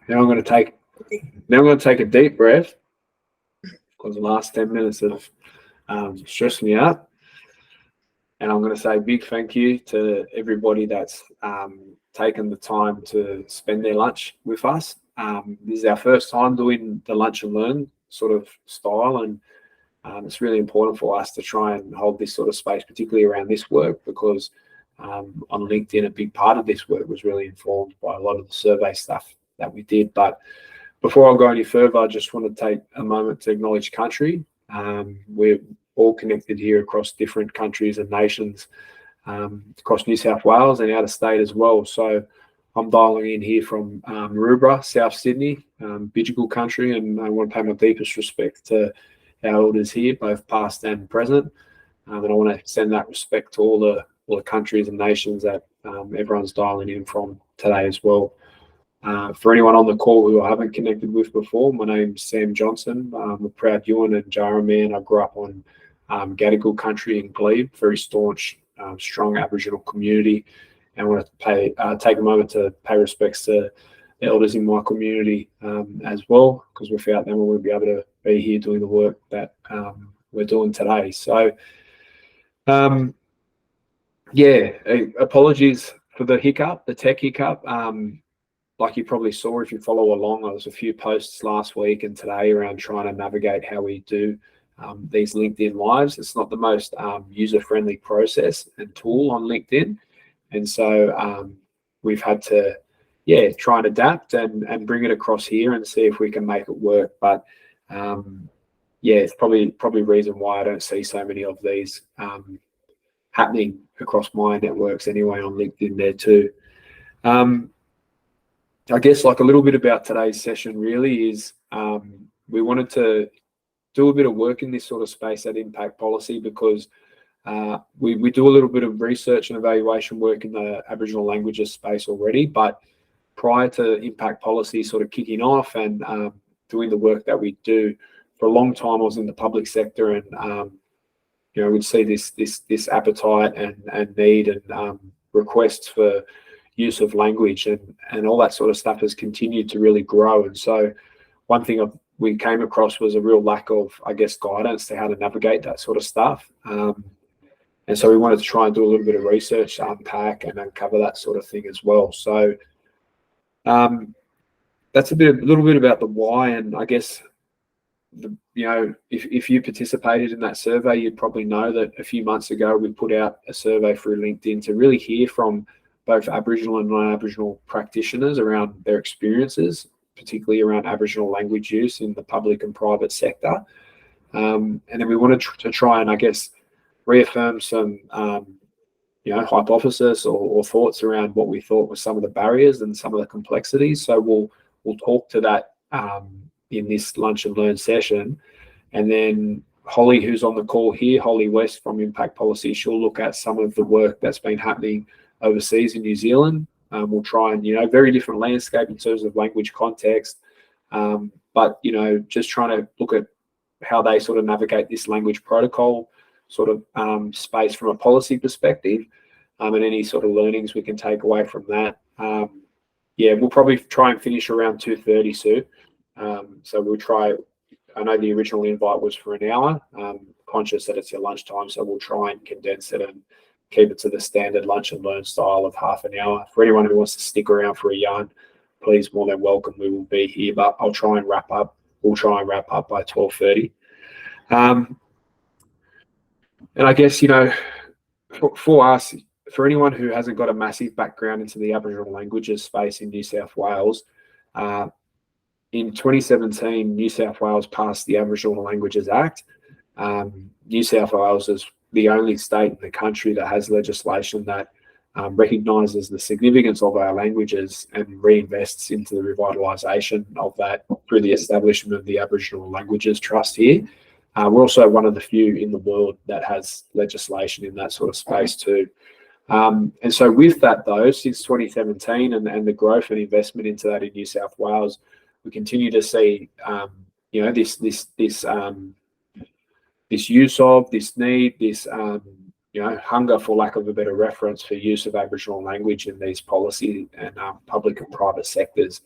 Now I'm going to take a deep breath because the last 10 minutes have stressed me out. And I'm going to say a big thank you to everybody that's taken the time to spend their lunch with us. This is our first time doing the lunch and learn sort of style, and it's really important for us to try and hold this sort of space, particularly around this work, because on LinkedIn, a big part of this work was really informed by a lot of the survey stuff that we did. But before I go any further, I just want to take a moment to acknowledge country. We're all connected here across different countries and nations, across New South Wales and out of state as well. So I'm dialing in here from Maroubra, South Sydney, Bidjigal country, and I want to pay my deepest respect to our elders here, both past and present. And I want to send that respect to all the countries and nations that everyone's dialing in from today as well. For anyone on the call who I haven't connected with before, my name's Sam Johnson. I'm a proud Yuin and Jara man. I grew up on Gadigal country in Glebe, very staunch, strong Aboriginal community. And I want to take a moment to pay respects to the elders in my community as well, because without them, we wouldn't be able to be here doing the work that we're doing today. So, apologies for the hiccup, the tech hiccup. Like you probably saw if you follow along, there was a few posts last week and today around trying to navigate how we do these LinkedIn lives. It's not the most user-friendly process and tool on LinkedIn. And so we've had to, try and adapt and bring it across here and see if we can make it work. But it's probably reason why I don't see so many of these happening across my networks anyway on LinkedIn there too. I guess like a little bit about today's session really is we wanted to do a bit of work in this sort of space at Impact Policy, because we do a little bit of research and evaluation work in the Aboriginal languages space already, but prior to Impact Policy sort of kicking off and doing the work that we do, for a long time I was in the public sector, and we'd see this appetite and need and requests for use of language and all that sort of stuff has continued to really grow. And so one thing we came across was a real lack of, I guess, guidance to how to navigate that sort of stuff. And so we wanted to try and do a little bit of research to unpack and uncover that sort of thing as well. So that's a little bit about the why. And I guess, if you participated in that survey, you'd probably know that a few months ago we put out a survey through LinkedIn to really hear from both Aboriginal and non-Aboriginal practitioners around their experiences, particularly around Aboriginal language use in the public and private sector. And then we wanted to try and, I guess, reaffirm some, hypothesis or thoughts around what we thought were some of the barriers and some of the complexities. So we'll talk to that in this lunch and learn session. And then Holly, who's on the call here, Holly West from Impact Policy, she'll look at some of the work that's been happening overseas in New Zealand. We'll try and, very different landscape in terms of language context, but, just trying to look at how they sort of navigate this language protocol sort of space from a policy perspective, and any sort of learnings we can take away from that. We'll probably try and finish around 2:30 soon. So we'll try, I know the original invite was for an hour, conscious that it's your lunchtime, so we'll try and condense it and keep it to the standard lunch and learn style of half an hour. For anyone who wants to stick around for a yarn, please, more than welcome. We will be here, but I'll try and wrap up. We'll try and wrap up by 12:30. And I guess, for us, for anyone who hasn't got a massive background into the Aboriginal languages space in New South Wales, in 2017, New South Wales passed the Aboriginal Languages Act. New South Wales is the only state in the country that has legislation that recognises the significance of our languages and reinvests into the revitalisation of that through the establishment of the Aboriginal Languages Trust here. We're also one of the few in the world that has legislation in that sort of space too. And so with that, though, since 2017 and the growth and investment into that in New South Wales, we continue to see, this use of, this need, this, hunger, for lack of a better reference, for use of Aboriginal language in these policy and public and private sectors.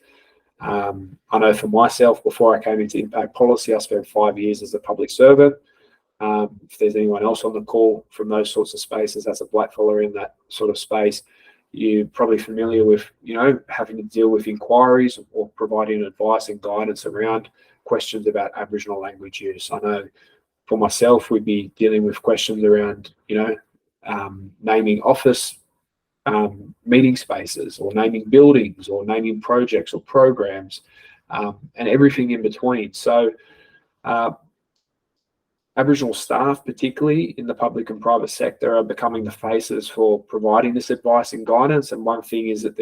I know for myself, before I came into impact policy, I spent 5 years as a public servant. If there's anyone else on the call from those sorts of spaces, that's a black fella in that sort of space, you're probably familiar with, having to deal with inquiries or providing advice and guidance around questions about Aboriginal language use. I know for myself, we'd be dealing with questions around, naming office meeting spaces, or naming buildings, or naming projects or programs, and everything in between. So Aboriginal staff, particularly in the public and private sector, are becoming the faces for providing this advice and guidance. And one thing is that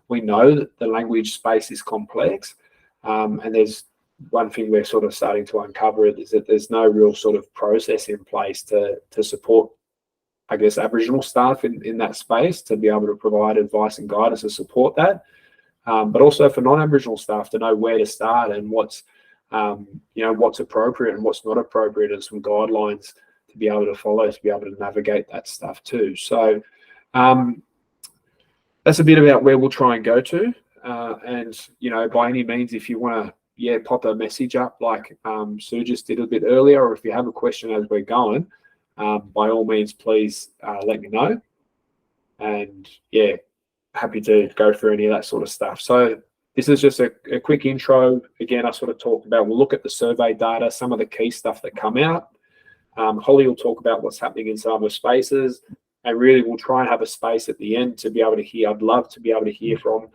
we know that the language space is complex, and there's one thing we're sort of starting to uncover is that there's no real sort of process in place to support, I guess, Aboriginal staff in that space to be able to provide advice and guidance to support that, but also for non-Aboriginal staff to know where to start and what's appropriate and what's not appropriate, and some guidelines to be able to follow, to be able to navigate that stuff too. So that's a bit about where we'll try and go to. And, by any means, if you want to, pop a message up like Sue just did a bit earlier, or if you have a question as we're going, by all means, please let me know. And happy to go through any of that sort of stuff. So this is just a quick intro. Again, I sort of talked about, we'll look at the survey data, some of the key stuff that come out. Holly will talk about what's happening in some of the spaces, and really we'll try and have a space at the end to be able to hear. I'd love to be able to hear from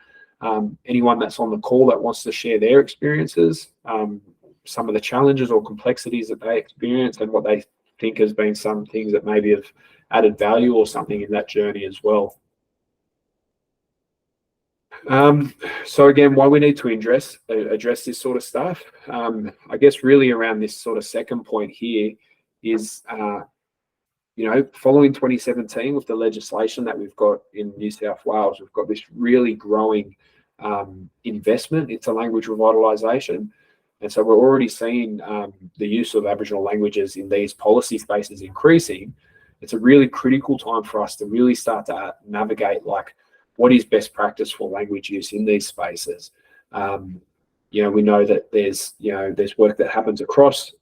anyone that's on the call that wants to share their experiences, some of the challenges or complexities that they experience, and what they think has been some things that maybe have added value or something in that journey as well. So again, why we need to address this sort of stuff, I guess really around this sort of second point here is, following 2017 with the legislation that we've got in New South Wales, we've got this really growing investment into language revitalisation. And so we're already seeing the use of Aboriginal languages in these policy spaces increasing. It's a really critical time for us to really start to navigate, like, what is best practice for language use in these spaces. We know that there's work that happens across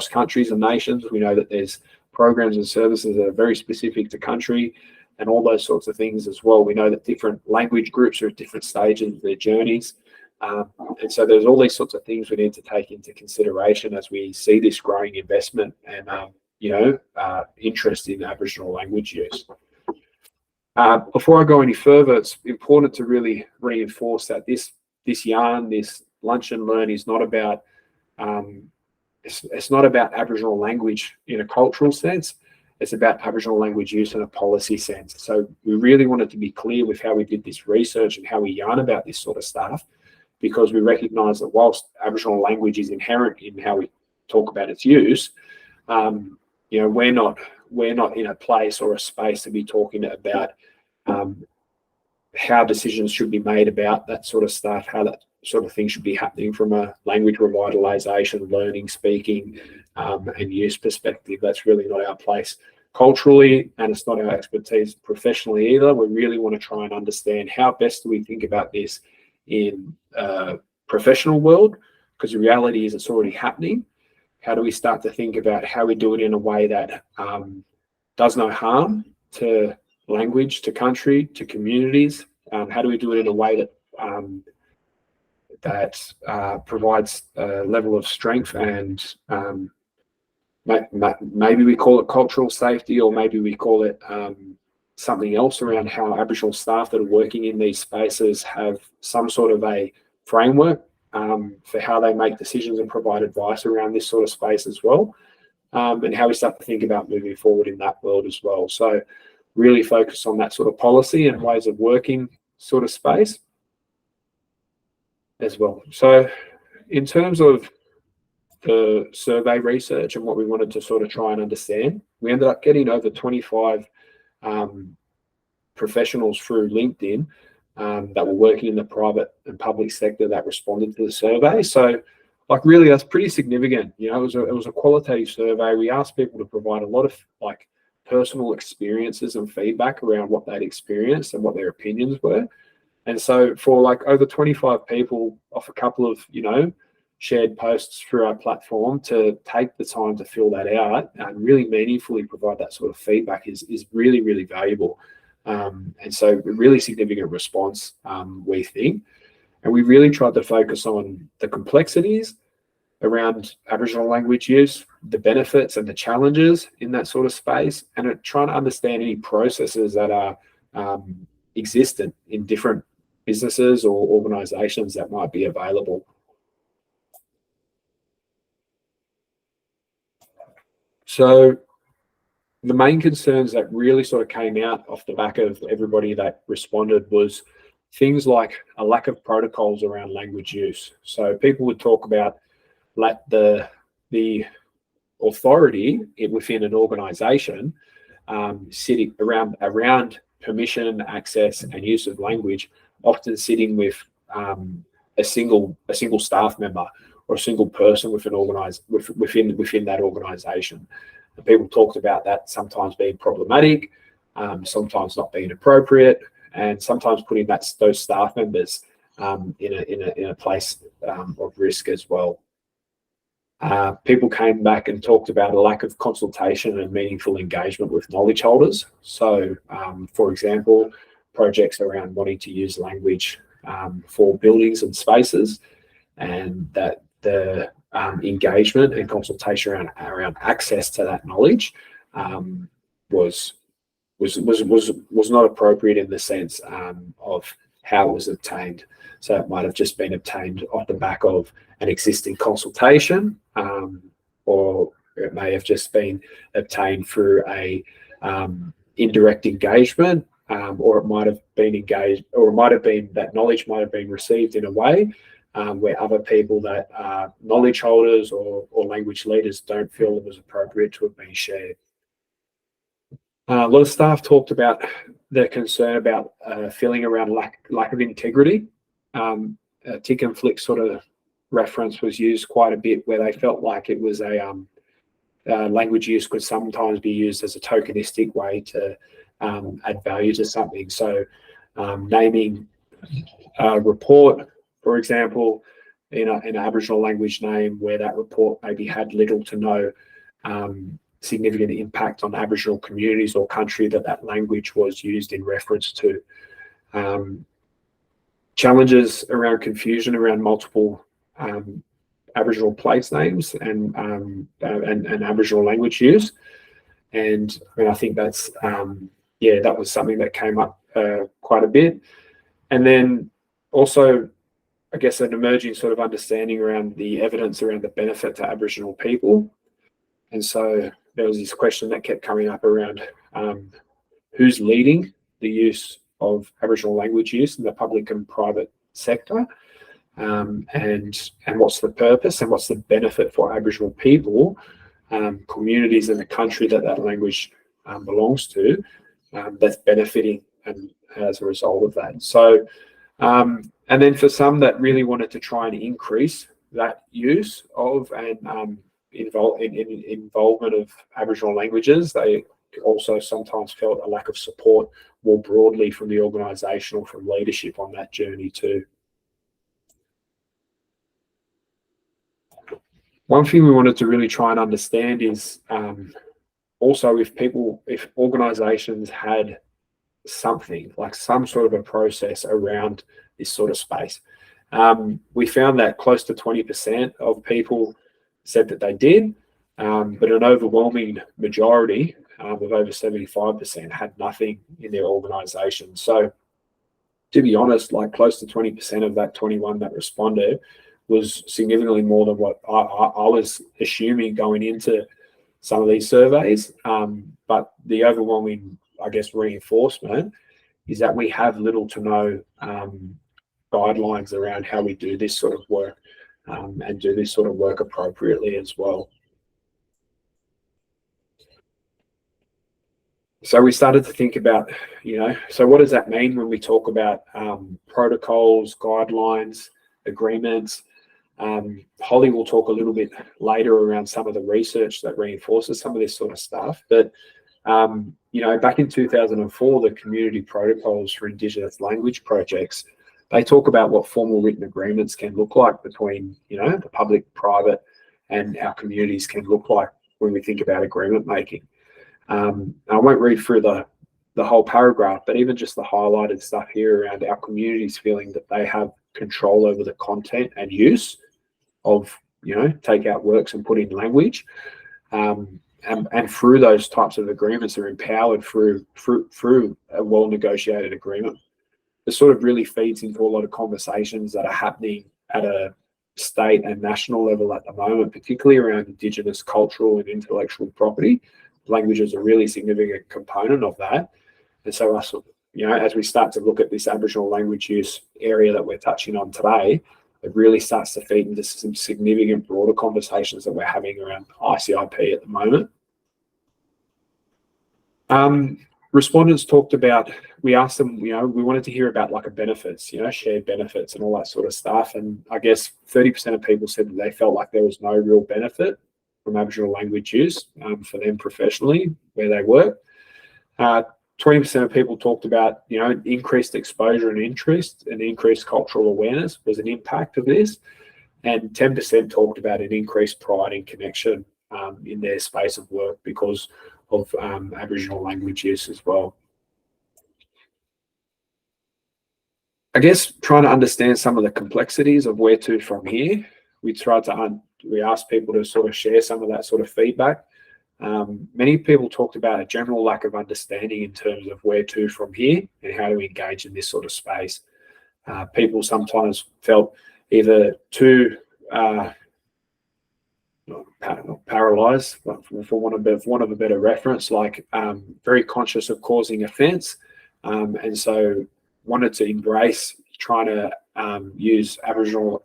countries and nations. We know that there's programs and services that are very specific to country and all those sorts of things as well. We know that different language groups are at different stages of their journeys. And so there's all these sorts of things we need to take into consideration as we see this growing investment and, interest in Aboriginal language use. Before I go any further, it's important to really reinforce that this yarn, this lunch and learn, is not about it's not about Aboriginal language in a cultural sense. It's about Aboriginal language use in a policy sense. So we really wanted to be clear with how we did this research and how we yarn about this sort of stuff, because we recognise that whilst Aboriginal language is inherent in how we talk about its use, we're not in a place or a space to be talking about how decisions should be made about that sort of stuff, how that sort of thing should be happening from a language revitalisation, learning, speaking, and use perspective. That's really not our place culturally, and it's not our expertise professionally either. We really want to try and understand how best do we think about this in a professional world, because the reality is it's already happening. How do we start to think about how we do it in a way that does no harm to language, to country, to communities? How do we do it in a way that provides a level of strength and maybe we call it cultural safety, or maybe we call it something else around how Aboriginal staff that are working in these spaces have some sort of a framework for how they make decisions and provide advice around this sort of space as well, and how we start to think about moving forward in that world as well. So really focus on that sort of policy and ways of working sort of space as well. So in terms of the survey research and what we wanted to sort of try and understand, we ended up getting over 25 professionals through LinkedIn that were working in the private and public sector that responded to the survey. So really that's pretty significant. It was a qualitative survey. We asked people to provide a lot of personal experiences and feedback around what they'd experienced and what their opinions were. And so for like over 25 people off a couple of, shared posts through our platform to take the time to fill that out and really meaningfully provide that sort of feedback is really, really valuable. And so a really significant response, we think. And we really tried to focus on the complexities around Aboriginal language use, the benefits and the challenges in that sort of space, and trying to understand any processes that are existent in different businesses or organisations that might be available. So the main concerns that really sort of came out off the back of everybody that responded was things like a lack of protocols around language use. So people would talk about the authority within an organisation sitting around permission, access, and use of language, often sitting with a single staff member or a single person within that organisation. And people talked about that sometimes being problematic, sometimes not being appropriate, and sometimes putting those staff members in a place of risk as well. People came back and talked about a lack of consultation and meaningful engagement with knowledge holders. So, for example, projects around wanting to use language for buildings and spaces, and that the engagement and consultation around access to that knowledge was not appropriate in the sense of how it was obtained. So it might have just been obtained off the back of an existing consultation, or it may have just been obtained through a indirect engagement, or it might have been engaged, or it might have been that knowledge might have been received in a way where other people that are knowledge holders or language leaders don't feel it was appropriate to have been shared. A lot of staff talked about their concern about feeling around lack of integrity. Tick and flick sort of reference was used quite a bit, where they felt like it was language use could sometimes be used as a tokenistic way to add value to something. So naming a report, for example, in an Aboriginal language name, where that report maybe had little to no significant impact on Aboriginal communities or country that language was used in reference to. Challenges around confusion around multiple Aboriginal place names and Aboriginal language use. And I think that's, that was something that came up quite a bit. And then also, I guess, an emerging sort of understanding around the evidence around the benefit to Aboriginal people. And so there was this question that kept coming up around who's leading the use of Aboriginal language use in the public and private sector, and what's the purpose and what's the benefit for Aboriginal people, communities in the country that language belongs to, that's benefiting and as a result of that. So, and then for some that really wanted to try and increase that use of and involvement of Aboriginal languages, they also sometimes felt a lack of support more broadly from the organisation or from leadership on that journey too. One thing we wanted to really try and understand is also if organisations had something like some sort of a process around this sort of space. We found that close to 20% of people said that they did, but an overwhelming majority of over 75% had nothing in their organisation. So to be honest, like close to 20% of that 21 that responded was significantly more than what I was assuming going into some of these surveys. But the overwhelming, I guess, reinforcement is that we have little to no guidelines around how we do this sort of work and do this sort of work appropriately as well. So we started to think about, so what does that mean when we talk about protocols, guidelines, agreements? Holly will talk a little bit later around some of the research that reinforces some of this sort of stuff. But, back in 2004, the community protocols for Indigenous language projects they talk about what formal written agreements can look like between, the public, private, and our communities can look like when we think about agreement making. I won't read through the whole paragraph, but even just the highlighted stuff here around our communities feeling that they have control over the content and use of, take out works and put in language. And through those types of agreements are empowered through a well-negotiated agreement. It sort of really feeds into a lot of conversations that are happening at a state and national level at the moment, particularly around Indigenous cultural and intellectual property. Language is a really significant component of that. And so as we start to look at this Aboriginal language use area that we're touching on today, it really starts to feed into some significant broader conversations that we're having around ICIP at the moment. Respondents talked about, we asked them, we wanted to hear about like a benefits, shared benefits and all that sort of stuff. And I guess 30% of people said that they felt like there was no real benefit from Aboriginal language use for them professionally where they work. 20% of people talked about, increased exposure and interest and increased cultural awareness was an impact of this. And 10% talked about an increased pride and connection in their space of work because of Aboriginal language use as well. I guess trying to understand some of the complexities of where to from here, we asked people to sort of share some of that sort of feedback. Many people talked about a general lack of understanding in terms of where to from here and how to engage in this sort of space. People sometimes felt either too paralyzed, for want of a better reference, like very conscious of causing offence, and so wanted to embrace trying to use Aboriginal,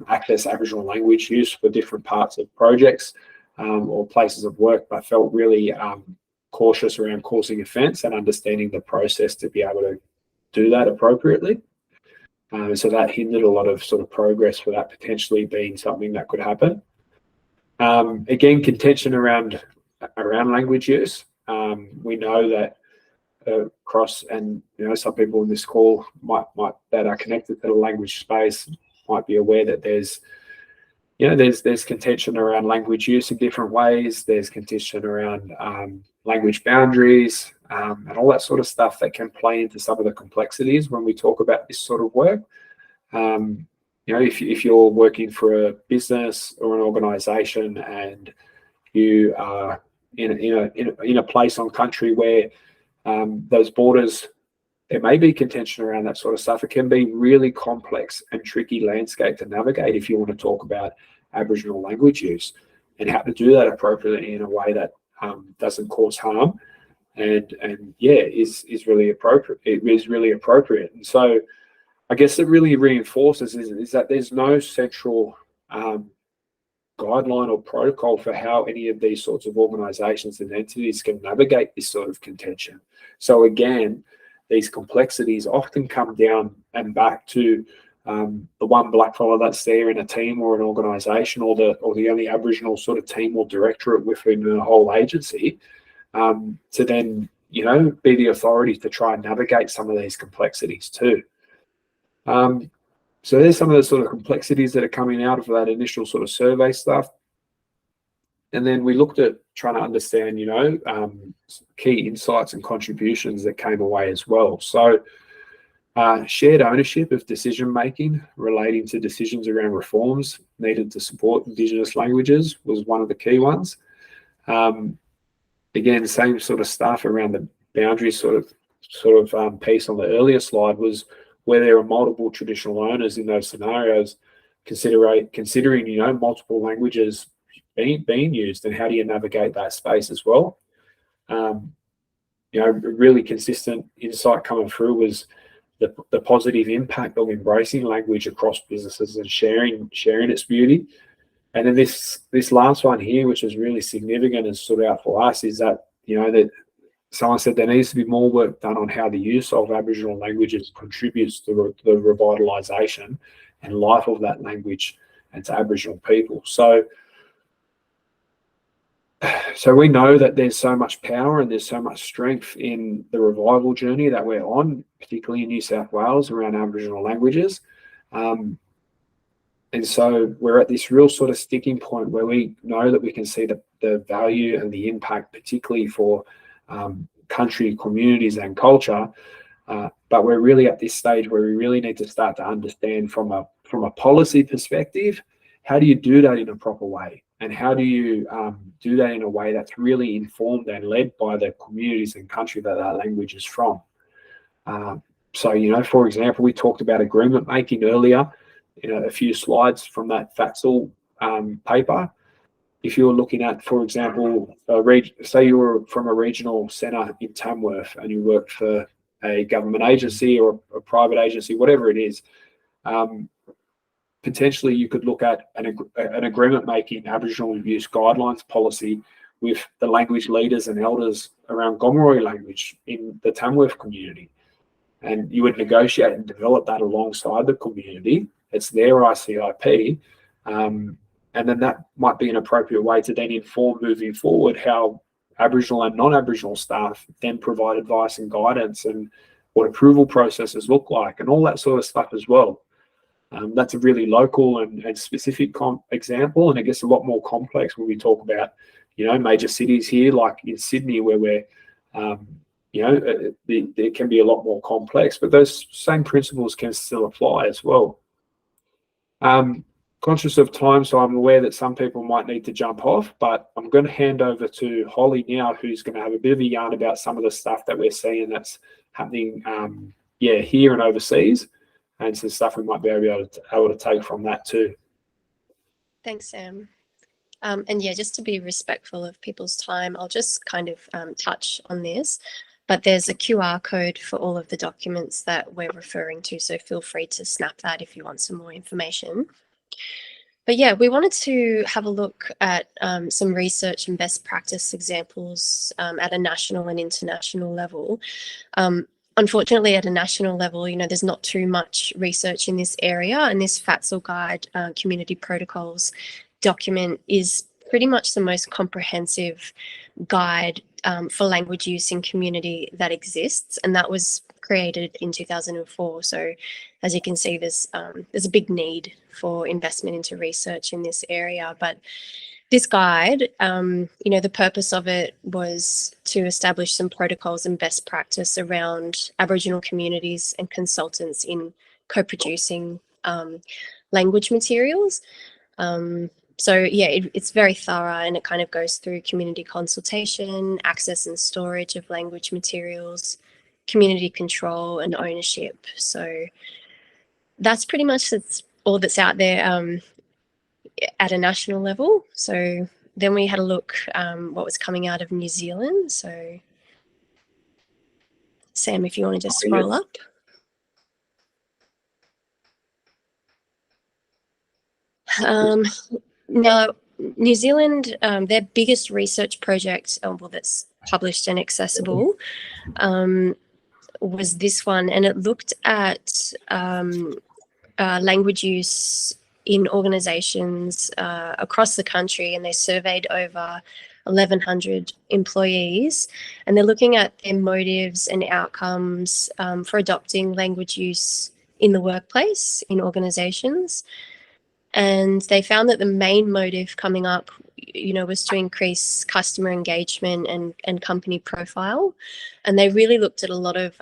access Aboriginal language use for different parts of projects or places of work, but felt really cautious around causing offence and understanding the process to be able to do that appropriately. So that hindered a lot of sort of progress for that potentially being something that could happen. Again, contention around language use. We know that across, and some people in this call might that are connected to the language space might be aware that there's contention around language use in different ways. There's contention around language boundaries and all that sort of stuff that can play into some of the complexities when we talk about this sort of work. If you're working for a business or an organisation and you are in a place on country where those borders, there may be contention around that sort of stuff. It can be really complex and tricky landscape to navigate if you want to talk about Aboriginal language use and how to do that appropriately in a way that doesn't cause harm and is really appropriate. It is really appropriate. And so I guess it really reinforces is that there's no central guideline or protocol for how any of these sorts of organisations and entities can navigate this sort of contention. So again, these complexities often come down and back to the one blackfellow that's there in a team or an organisation, or the only Aboriginal sort of team or directorate within the whole agency, to then be the authority to try and navigate some of these complexities too. So there's some of the sort of complexities that are coming out of that initial sort of survey stuff. And then we looked at trying to understand, key insights and contributions that came away as well. So shared ownership of decision-making relating to decisions around reforms needed to support Indigenous languages was one of the key ones. Again, same sort of stuff around the boundary sort of piece on the earlier slide was where there are multiple traditional owners in those scenarios, considering multiple languages being used, and how do you navigate that space as well? Really consistent insight coming through was the positive impact of embracing language across businesses and sharing its beauty. And then this last one here, which is really significant and stood out for us, is that that someone said there needs to be more work done on how the use of Aboriginal languages contributes to the revitalisation and life of that language and to Aboriginal people. So so we know that there's so much power and there's so much strength in the revival journey that we're on, particularly in New South Wales around Aboriginal languages. And so we're at this real sort of sticking point where we know that we can see the value and the impact, particularly for country, communities and culture. But we're really at this stage where we really need to start to understand from a policy perspective, how do you do that in a proper way? And how do you do that in a way that's really informed and led by the communities and country that language is from? So, for example, we talked about agreement making earlier, a few slides from that FATSL paper. If you were looking at, for example, say you were from a regional centre in Tamworth and you worked for a government agency or a private agency, whatever it is, potentially you could look at an agreement-making Aboriginal use guidelines policy with the language leaders and elders around Gomeroi language in the Tamworth community. And you would negotiate and develop that alongside the community. It's their ICIP. And then that might be an appropriate way to then inform moving forward how Aboriginal and non-Aboriginal staff then provide advice and guidance and what approval processes look like and all that sort of stuff as well. That's a really local and specific example, and it gets a lot more complex when we talk about, major cities here, like in Sydney, where we're, there can be a lot more complex, but those same principles can still apply as well. Conscious of time, so I'm aware that some people might need to jump off, but I'm going to hand over to Holly now, who's going to have a bit of a yarn about some of the stuff that we're seeing that's happening, here and overseas, and some stuff we might be able to take from that too. Thanks, Sam. And yeah, just to be respectful of people's time, I'll just kind of touch on this, but there's a QR code for all of the documents that we're referring to, so feel free to snap that if you want some more information. But yeah, we wanted to have a look at some research and best practice examples at a national and international level. Unfortunately, at a national level, there's not too much research in this area, and this FATSL guide, Community Protocols document, is pretty much the most comprehensive guide for language use in community that exists, and that was created in 2004. So as you can see, there's a big need for investment into research in this area. But this guide, the purpose of it was to establish some protocols and best practice around Aboriginal communities and consultants in co-producing language materials. So yeah, it's very thorough, and it kind of goes through community consultation, access and storage of language materials, community control and ownership. So that's pretty much all that's out there at a national level. So then we had a look what was coming out of New Zealand. So Sam, if you want to just scroll up. Now, New Zealand, their biggest research project, that's published and accessible, was this one, and it looked at language use in organisations across the country, and they surveyed over 1,100 employees, and they're looking at their motives and outcomes for adopting language use in the workplace, in organisations. And they found that the main motive coming up, was to increase customer engagement and company profile. And they really looked at a lot of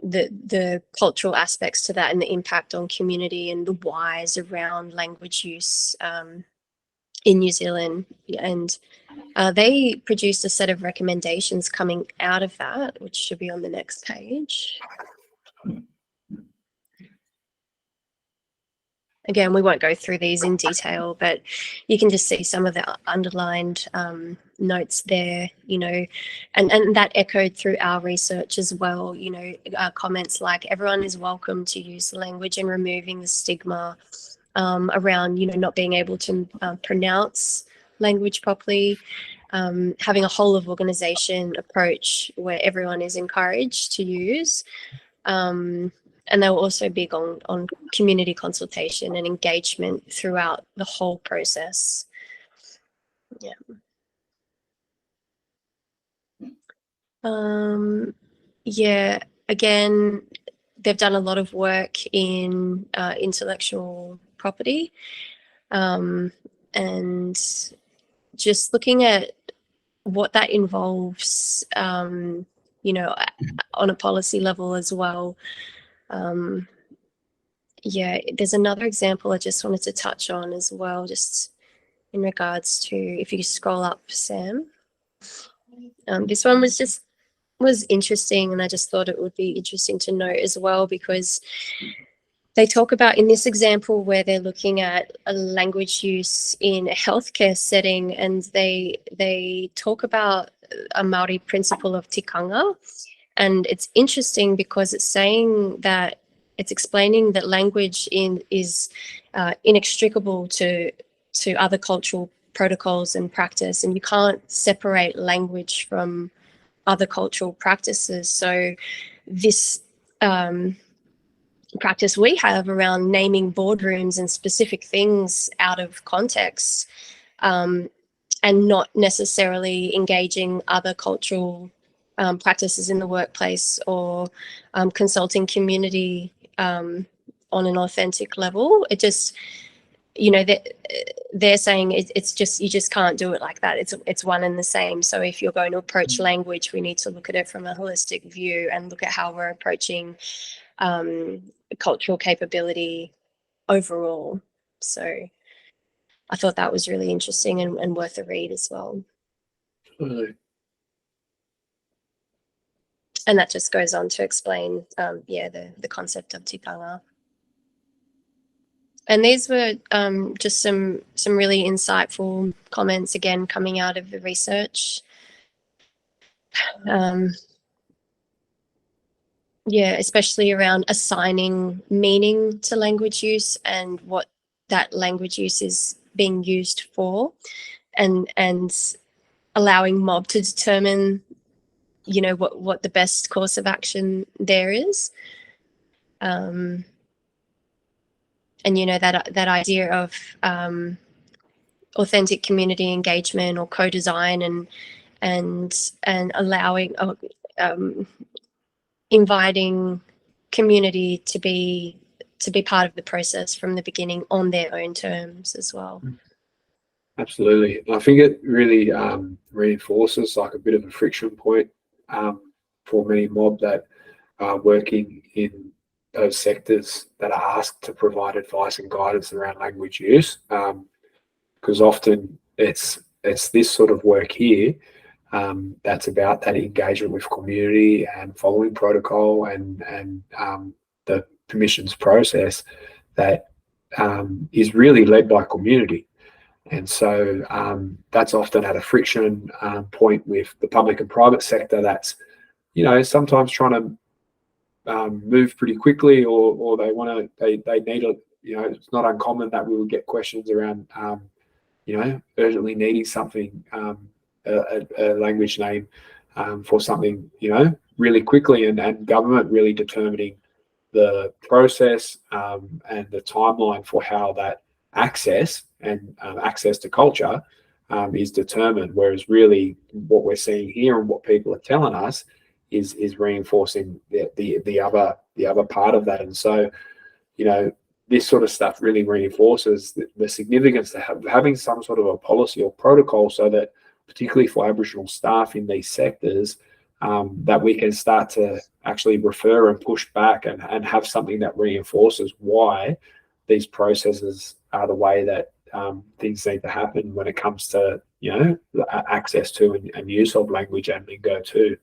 the cultural aspects to that and the impact on community and the whys around language use in New Zealand. And they produced a set of recommendations coming out of that, which should be on the next page. Again, we won't go through these in detail, but you can just see some of the underlined notes there, and that echoed through our research as well, comments like everyone is welcome to use the language and removing the stigma around, not being able to pronounce language properly, having a whole of organisation approach where everyone is encouraged to use. and they were also big on community consultation and engagement throughout the whole process. Yeah. Yeah, again, they've done a lot of work in intellectual property, and just looking at what that involves, you know, on a policy level as well. Yeah, there's another example I just wanted to touch on as well, just in regards to, if you scroll up, Sam. This one was interesting, and I just thought it would be interesting to note as well, because they talk about, in this example where they're looking at a language use in a healthcare setting, and they talk about a Maori principle of tikanga. And it's interesting because it's saying that, it's explaining that language is inextricable to other cultural protocols and practice, and you can't separate language from other cultural practices. So this practice we have around naming boardrooms and specific things out of context, and not necessarily engaging other cultural practices in the workplace, or consulting community on an authentic level. It just, you know, they're saying it's just, you just can't do it like that. It's one and the same. So if you're going to approach language, we need to look at it from a holistic view and look at how we're approaching cultural capability overall. So I thought that was really interesting and worth a read as well. And that just goes on to explain, the concept of tikanga. And these were just some really insightful comments, again, coming out of the research. Yeah, especially around assigning meaning to language use and what that language use is being used for, and allowing mob to determine, you know, what the best course of action there is. And, you know, that idea of authentic community engagement or co-design, and allowing, inviting community to be part of the process from the beginning on their own terms as well. Absolutely. I think it really reinforces like a bit of a friction point for many mob that are working in those sectors that are asked to provide advice and guidance around language use, because often it's this sort of work here that's about that engagement with community and following protocol and the permissions process that is really led by community. And so that's often at a friction point with the public and private sector that's, you know, sometimes trying to move pretty quickly, or they want to, they need a, you know, it's not uncommon that we will get questions around, you know, urgently needing something, a language name for something, you know, really quickly, and government really determining the process and the timeline for how that access and access to culture is determined. Whereas really what we're seeing here and what people are telling us is reinforcing the other part of that. And so, you know, this sort of stuff really reinforces the significance of having some sort of a policy or protocol, so that particularly for Aboriginal staff in these sectors, that we can start to actually refer and push back and have something that reinforces why these processes are the way that things need to happen when it comes to, you know, access to and use of language and lingo too.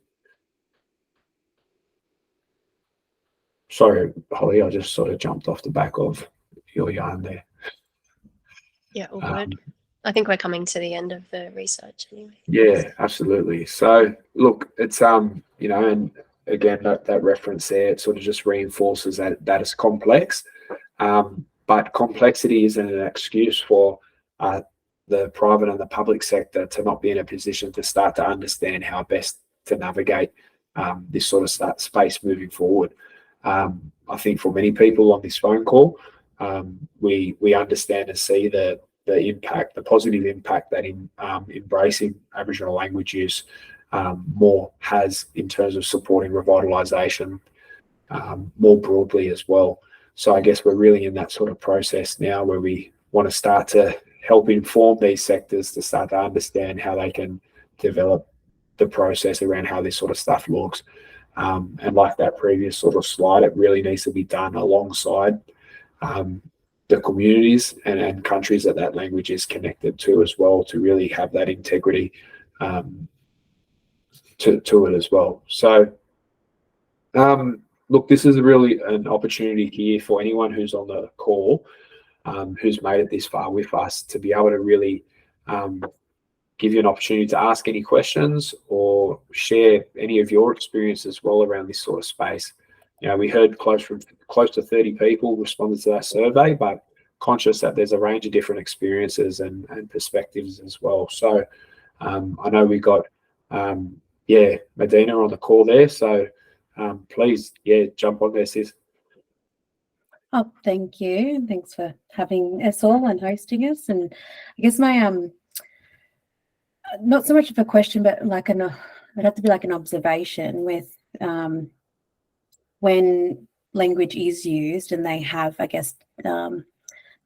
Sorry, Holly, I just sort of jumped off the back of your yarn there. Yeah, all good. I think we're coming to the end of the research anyway. Yeah, absolutely. So look, it's you know, and again that reference there, it sort of just reinforces that it's complex, but complexity isn't an excuse for the private and the public sector to not be in a position to start to understand how best to navigate this sort of space moving forward. I think for many people on this phone call, we understand and see the impact, the positive impact that embracing Aboriginal language use more has in terms of supporting revitalisation more broadly as well. So I guess we're really in that sort of process now where we want to start to help inform these sectors to start to understand how they can develop the process around how this sort of stuff looks. And like that previous sort of slide, it really needs to be done alongside the communities and countries that language is connected to as well, to really have that integrity to it as well. So look, this is really an opportunity here for anyone who's on the call, who's made it this far with us, to be able to really give you an opportunity to ask any questions or share any of your experience as well around this sort of space. You know, we heard close to 30 people responded to that survey, but conscious that there's a range of different experiences and perspectives as well. So I know we got, Medina on the call there. So please, jump on there, sis. Oh, thank you. Thanks for having us all and hosting us. And I guess my not so much of a question, but like it'd have to be like an observation with when language is used and they have, I guess, done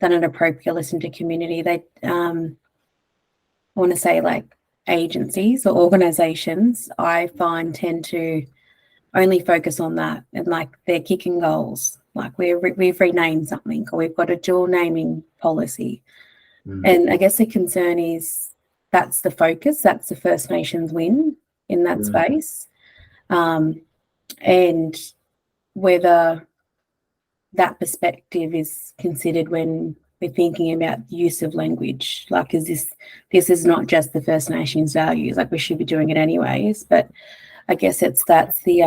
an appropriate listen to community. They I want to say like agencies or organisations, I find tend to only focus on that and like their kicking goals. Like we've renamed something or we've got a dual naming policy. And I guess the concern is that's the focus, that's the First Nations win in that space. And whether that perspective is considered when we're thinking about the use of language, like this is not just the First Nations values, like we should be doing it anyways, but I guess that's the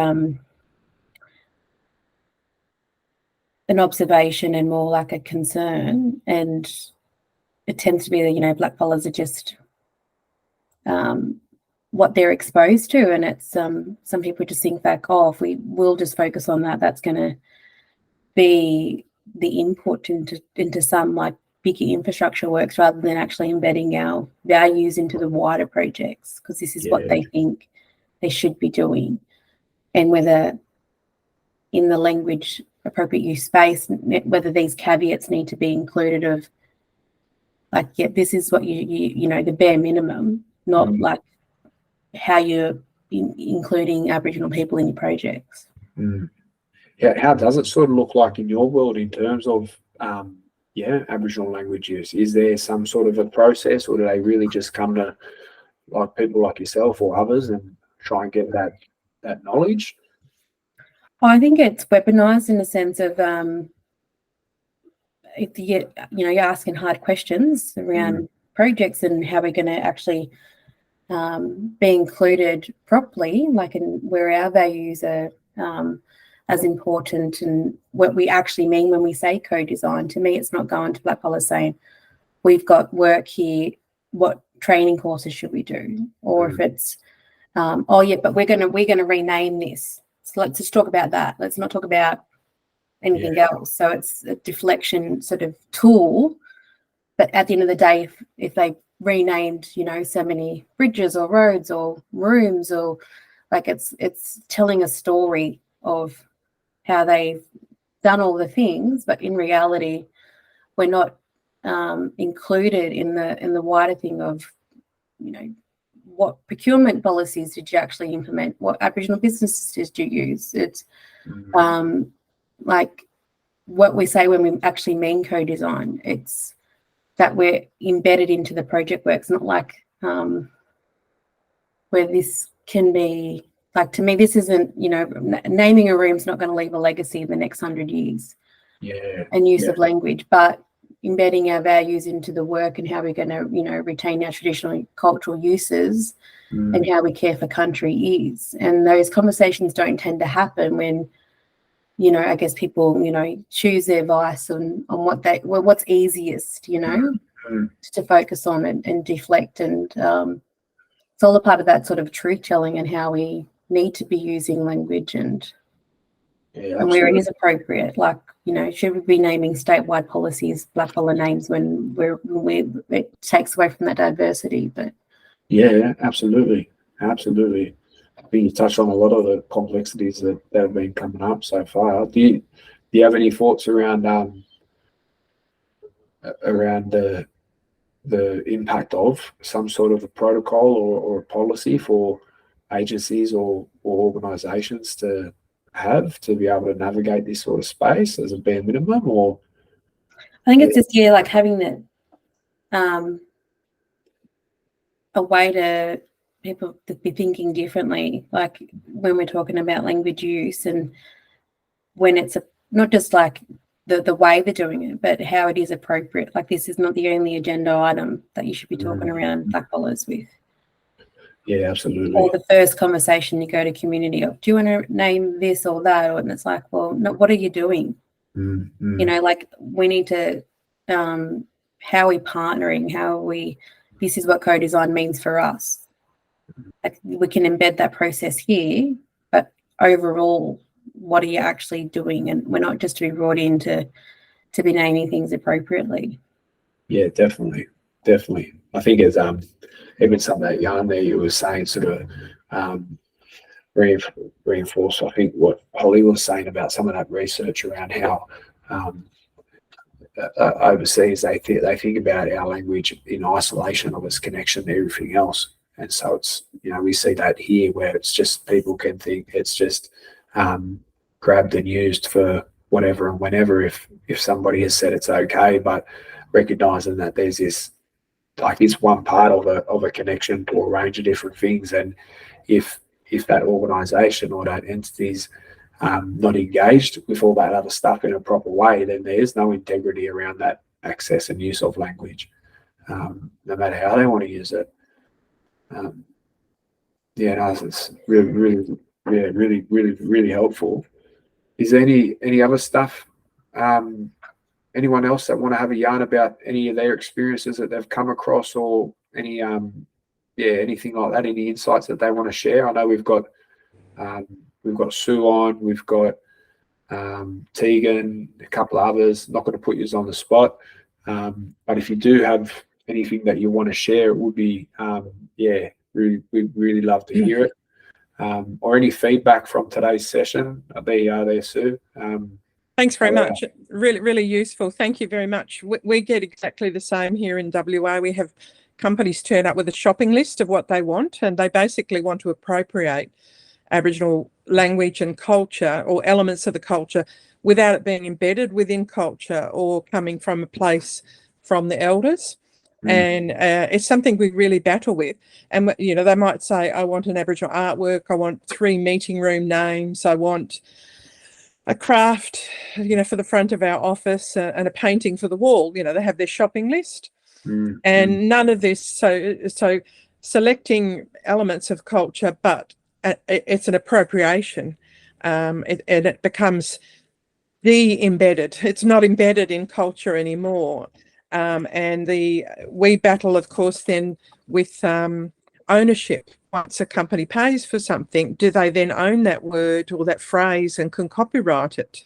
an observation and more like a concern, and it tends to be that, you know, blackfellas are just what they're exposed to, and it's some people just think back, if we will just focus on that, that's going to be the input into some like bigger infrastructure works rather than actually embedding our values into the wider projects, because this is what they think they should be doing. And whether in the language appropriate use space, whether these caveats need to be included of like, this is what you know, the bare minimum, not like how you're including Aboriginal people in your projects. How does it sort of look like in your world in terms of Aboriginal language use? Is there some sort of a process, or do they really just come to like people like yourself or others and try and get that knowledge? I think it's weaponized in the sense of if you you're asking hard questions around projects and how we're going to actually be included properly, like in where our values are as important and what we actually mean when we say co-design. To me, it's not going to blackfellas saying, we've got work here, what training courses should we do? Or if it's, but we're gonna rename this. So let's just talk about that. Let's not talk about anything else. So it's a deflection sort of tool. But at the end of the day, if they renamed, you know, so many bridges or roads or rooms, or like it's telling a story of how they've done all the things, but in reality, we're not included in the wider thing of, you know, what procurement policies did you actually implement? What Aboriginal businesses did you use? It's like what we say when we actually mean co-design. It's that we're embedded into the project works, not like where this can be, like, to me, this isn't, you know, naming a room's not going to leave a legacy in the next 100 years. And use of language, but embedding our values into the work and how we're going to, you know, retain our traditional cultural uses and how we care for country is. And those conversations don't tend to happen when, you know, I guess people, you know, choose their vice on what's easiest, you know, to focus on and deflect. And it's all a part of that sort of truth telling and how we need to be using language. And Yeah, and where it absolutely. is appropriate. Like, should we be naming statewide policies black collar names when it takes away from that diversity? But Yeah, absolutely. Absolutely. I think you touched on a lot of the complexities that have been coming up so far. Do you have any thoughts around around the impact of some sort of a protocol or a policy for agencies or organisations to have to be able to navigate this sort of space as a bare minimum? Or I think it's just like having that a way to people to be thinking differently, like when we're talking about language use, and when it's not just like the way they're doing it, but how it is appropriate. Like, this is not the only agenda item that you should be talking around black collars with. Yeah, absolutely. Or the first conversation you go to community of, do you want to name this or that? And it's like, well, no, what are you doing? Like, we need to, how are we partnering? How are we, this is what co-design means for us. Like, we can embed that process here, but overall, what are you actually doing? And we're not just to be brought in to be naming things appropriately. Yeah, definitely. I think it's even some of that yarn there you were saying sort of reinforce, I think, what Holly was saying about some of that research around how overseas they think about our language in isolation of its connection to everything else. And so it's, we see that here where it's just people can think it's just grabbed and used for whatever and whenever if somebody has said it's okay, but recognizing that there's this, like, it's one part of a connection to a range of different things. And if that organization or that entity's not engaged with all that other stuff in a proper way, then there's no integrity around that access and use of language, no matter how they want to use it. It's really helpful. Is there any other stuff? Anyone else that want to have a yarn about any of their experiences that they've come across, or any anything like that? Any insights that they want to share? I know we've got Sue on, we've got Tegan, a couple of others. Not going to put you on the spot, but if you do have anything that you want to share, it would be we'd really love to hear it. Or any feedback from today's session. There you are there, Sue. Thanks very much. Really useful. Thank you very much. We get exactly the same here in WA. We have companies turn up with a shopping list of what they want, and they basically want to appropriate Aboriginal language and culture, or elements of the culture, without it being embedded within culture or coming from a place from the elders. And it's something we really battle with. And, they might say, I want an Aboriginal artwork, I want 3 meeting room names, I want a craft, for the front of our office, and a painting for the wall. They have their shopping list. And none of this, so selecting elements of culture, but it's an appropriation, and it becomes de-embedded. It's not embedded in culture anymore. And we battle, of course, then with ownership. Once a company pays for something, do they then own that word or that phrase and can copyright it?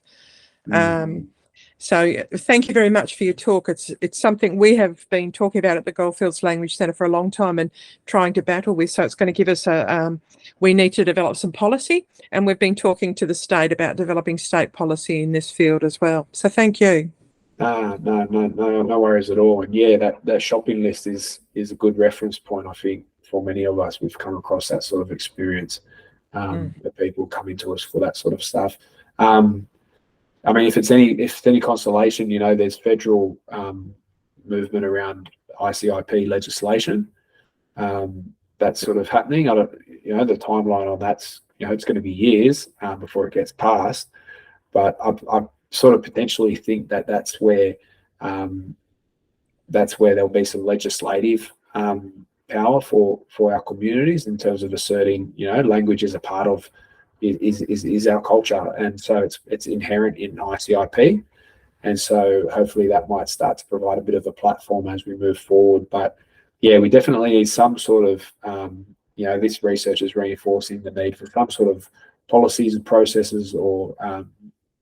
So thank you very much for your talk. It's something we have been talking about at the Goldfields Language Centre for a long time and trying to battle with. So it's going to give us we need to develop some policy, and we've been talking to the state about developing state policy in this field as well. So thank you. No worries at all. And that shopping list is a good reference point, I think, for many of us. We've come across that sort of experience, that people coming to us for that sort of stuff. I mean, if it's any consolation, there's federal movement around ICIP legislation that's sort of happening. I don't, the timeline on that's, it's going to be years before it gets passed, but I sort of potentially think that's where there'll be some legislative power for our communities in terms of asserting, language is a part of is our culture, and so it's inherent in ICIP, and so hopefully that might start to provide a bit of a platform as we move forward. But we definitely need some sort of this research is reinforcing the need for some sort of policies and processes or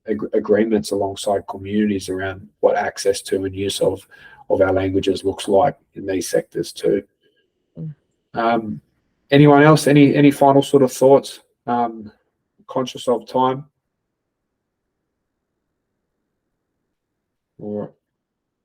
agreements alongside communities around what access to and use of our languages looks like in these sectors too. Anyone else? Any final sort of thoughts? Conscious of time. All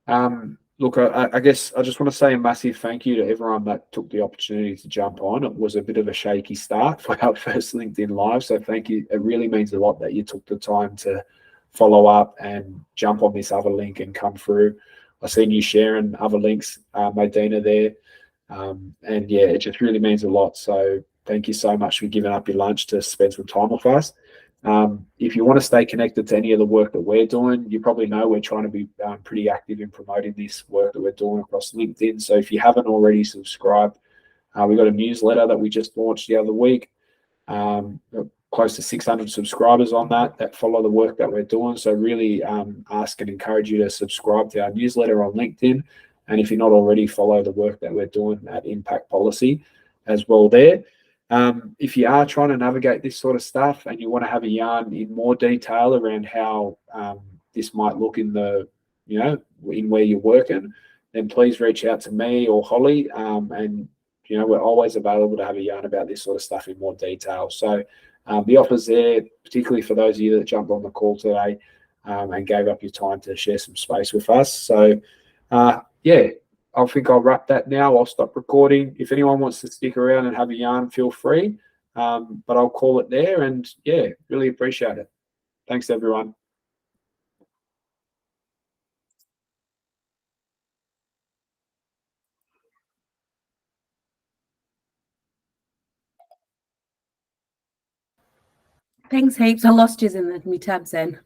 right. Look, I guess I just want to say a massive thank you to everyone that took the opportunity to jump on. It was a bit of a shaky start for our first LinkedIn Live, so thank you. It really means a lot that you took the time to follow up and jump on this other link and come through. I've seen you sharing other links, Medina there, and yeah, it just really means a lot. So thank you so much for giving up your lunch to spend some time with us. If you want to stay connected to any of the work that we're doing, you probably know we're trying to be pretty active in promoting this work that we're doing across LinkedIn. So if you haven't already subscribed, we've got a newsletter that we just launched the other week. Close to 600 subscribers on that follow the work that we're doing. So really ask and encourage you to subscribe to our newsletter on LinkedIn. And if you're not already, follow the work that we're doing at Impact Policy as well there. If you are trying to navigate this sort of stuff and you want to have a yarn in more detail around how this might look in the, in where you're working, then please reach out to me or Holly. And, we're always available to have a yarn about this sort of stuff in more detail. So the offer's there, particularly for those of you that jumped on the call today and gave up your time to share some space with us. So, yeah. I think I'll wrap that now. I'll stop recording. If anyone wants to stick around and have a yarn, feel free. But I'll call it there. And yeah, really appreciate it. Thanks, everyone. Thanks heaps. I lost you in my tabs then.